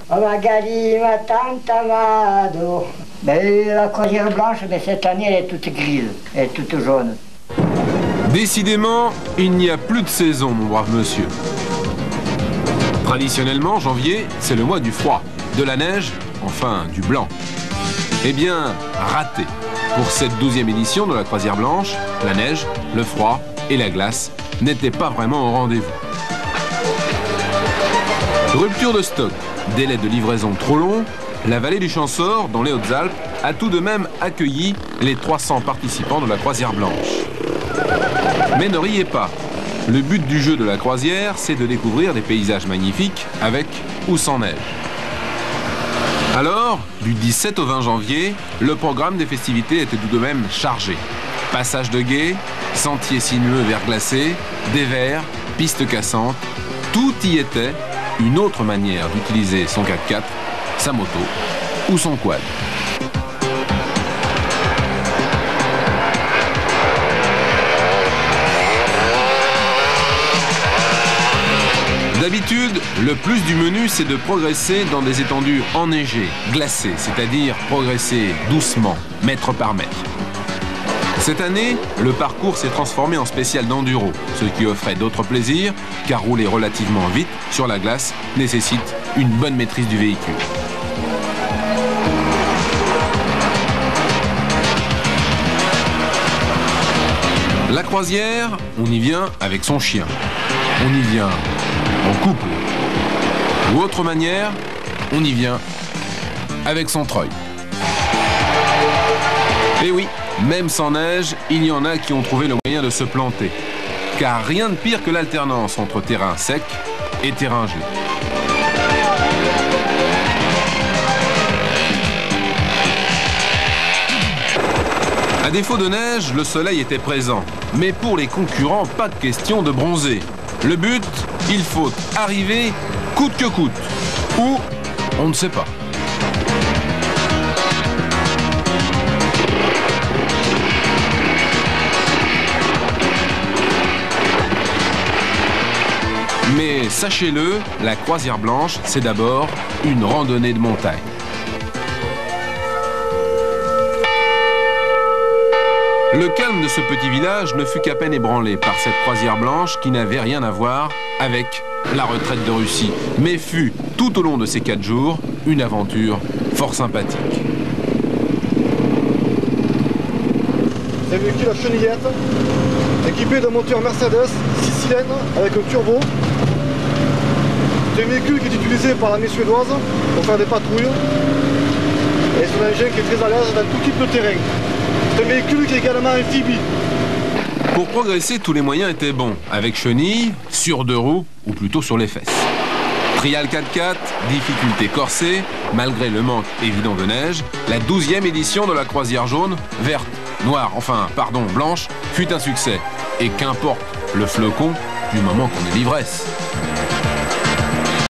Oh Magali, ma tante Amado. Ben, la croisière blanche, ben, cette année, elle est toute grise, elle est toute jaune. Décidément, il n'y a plus de saison, mon brave monsieur. Traditionnellement, janvier, c'est le mois du froid, de la neige, enfin du blanc. Eh bien, raté. Pour cette 12e édition de la croisière blanche, la neige, le froid et la glace n'étaient pas vraiment au rendez-vous. Rupture de stock, délai de livraison trop long, la vallée du Champsaur, dans les Hautes-Alpes, a tout de même accueilli les 300 participants de la croisière blanche. Mais ne riez pas, le but du jeu de la croisière, c'est de découvrir des paysages magnifiques avec ou sans neige. Alors, du 17 au 20 janvier, le programme des festivités était tout de même chargé. Passage de gué, sentiers sinueux verglacés, dévers, pistes cassantes, tout y était, une autre manière d'utiliser son 4x4, sa moto ou son quad. D'habitude, le plus du menu, c'est de progresser dans des étendues enneigées, glacées, c'est-à-dire progresser doucement, mètre par mètre. Cette année, le parcours s'est transformé en spécial d'enduro, ce qui offrait d'autres plaisirs, car rouler relativement vite sur la glace nécessite une bonne maîtrise du véhicule. La croisière, on y vient avec son chien. On y vient en couple. Ou autre manière, on y vient avec son treuil. Et oui, même sans neige, il y en a qui ont trouvé le moyen de se planter. Car rien de pire que l'alternance entre terrain sec et terrain gelé. À défaut de neige, le soleil était présent. Mais pour les concurrents, pas de question de bronzer. Le but, il faut arriver coûte que coûte. Ou, on ne sait pas. Mais sachez-le, la croisière blanche, c'est d'abord une randonnée de montagne. Le calme de ce petit village ne fut qu'à peine ébranlé par cette croisière blanche qui n'avait rien à voir avec la retraite de Russie, mais fut, tout au long de ces 4 jours, une aventure fort sympathique. C'est un véhicule à chenillette, équipé d'un moteur Mercedes 6 cylindres avec un turbo. C'est un véhicule qui est utilisé par l'armée suédoise pour faire des patrouilles. Et c'est un engin qui est très à l'aise dans tout type de terrain. C'est un véhicule qui est également amphibie. Pour progresser, tous les moyens étaient bons, avec chenilles, sur 2 roues ou plutôt sur les fesses. Trial 4x4, difficulté corsée, malgré le manque évident de neige, la 12e édition de la croisière jaune, verte, noire, enfin, pardon, blanche, fut un succès. Et qu'importe le flocon du moment qu'on est l'ivresse.